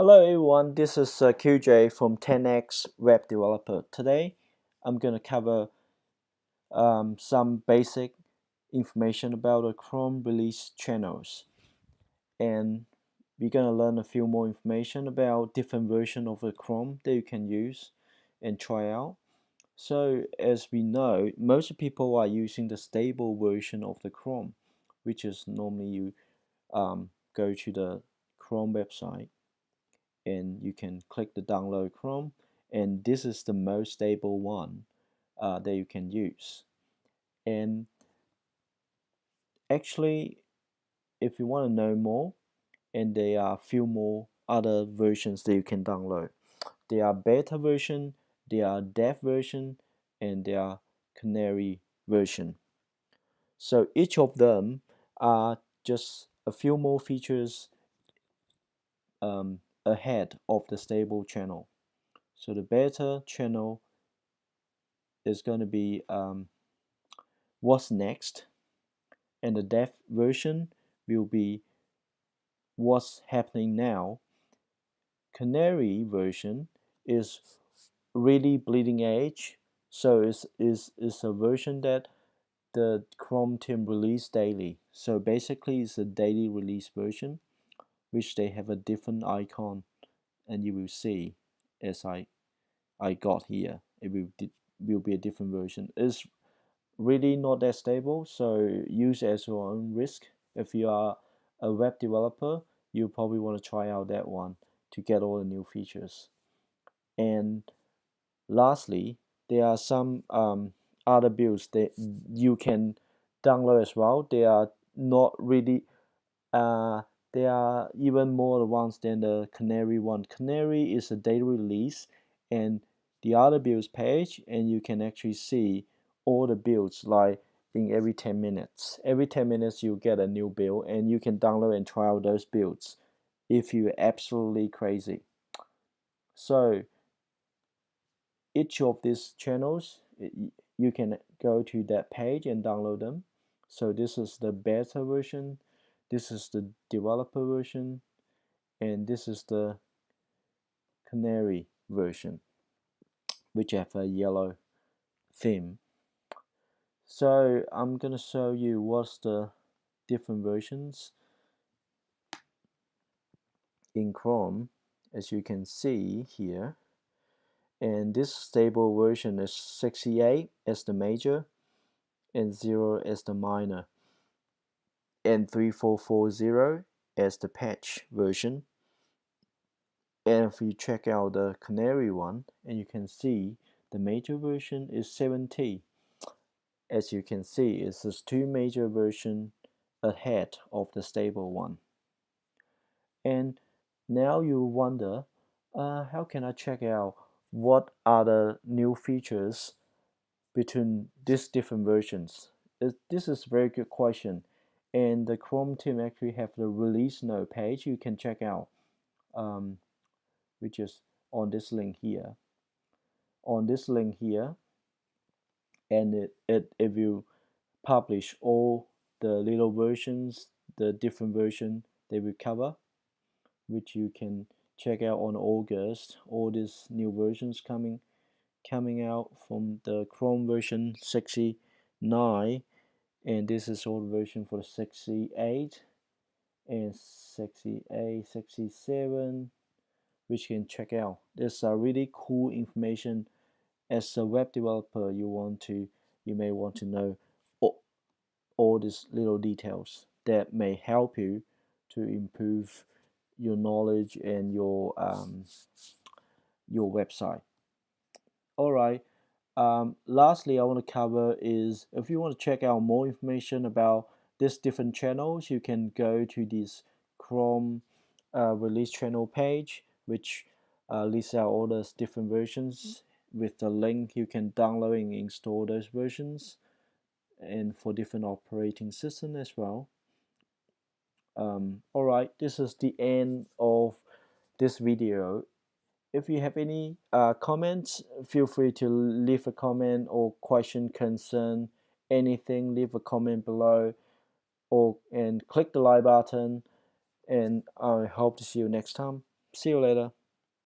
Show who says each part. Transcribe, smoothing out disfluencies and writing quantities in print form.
Speaker 1: Hello everyone, this is QJ from 10x Web Developer. Today I'm going to cover some basic information about the Chrome release channels, and we're going to learn a few more information about different versions of the Chrome that you can use and try out. So as we know, most people are using the stable version of the Chrome, which is normally you go to the Chrome website and you can click the download Chrome, and this is the most stable one that you can use. And actually, if you want to know more, and there are a few more other versions that you can download. There are beta version, there are dev version, and there are Canary version. So each of them are just a few more features ahead of the stable channel. So the beta channel is going to be what's next, and the dev version will be what's happening now. Canary version is really bleeding edge, so it's a version that the Chrome team release daily. So basically it's a daily release version, which they have a different icon, and you will see as I got here, it will be a different version. It's really not that stable, so use as your own risk. If you are a web developer, you probably want to try out that one to get all the new features. And lastly, there are some other builds that you can download as well. They are not really uh, they are even more advanced than the Canary one. Canary is a daily release, and the other builds page, and you can actually see all the builds like in every 10 minutes. Every 10 minutes you get a new build, and you can download and try out those builds if you're absolutely crazy. So each of these channels, you can go to that page and download them. So this is the beta version, this is the developer version, and this is the Canary version, which have a yellow theme. So I'm gonna show you what's the different versions in Chrome, as you can see here. And this stable version is 68 as the major and 0 as the minor, and 3440 as the patch version. And if you check out the Canary one, and you can see the major version is 70. As you can see, it's just two major versions ahead of the stable one. And now you wonder, how can I check out what are the new features between these different versions? This is a very good question, and the Chrome team actually have the release note page you can check out, which is on this link here. On this link here, and it will publish all the little versions, the different version they will cover, which you can check out on August. All these new versions coming out from the Chrome version 69, and this is all the version for the 68 and 68, 67, which you can check out. There's a really cool information. As a web developer, you may want to know all these little details that may help you to improve your knowledge and your website. All right. Lastly, I want to cover is if you want to check out more information about these different channels, you can go to this Chrome release channel page, which lists out all those different versions with the link you can download and install those versions, and for different operating system as well. Alright, this is the end of this video. If you have any comments, feel free to leave a comment, or question, concern, anything, leave a comment below, and click the like button, and I hope to see you next time. See you later.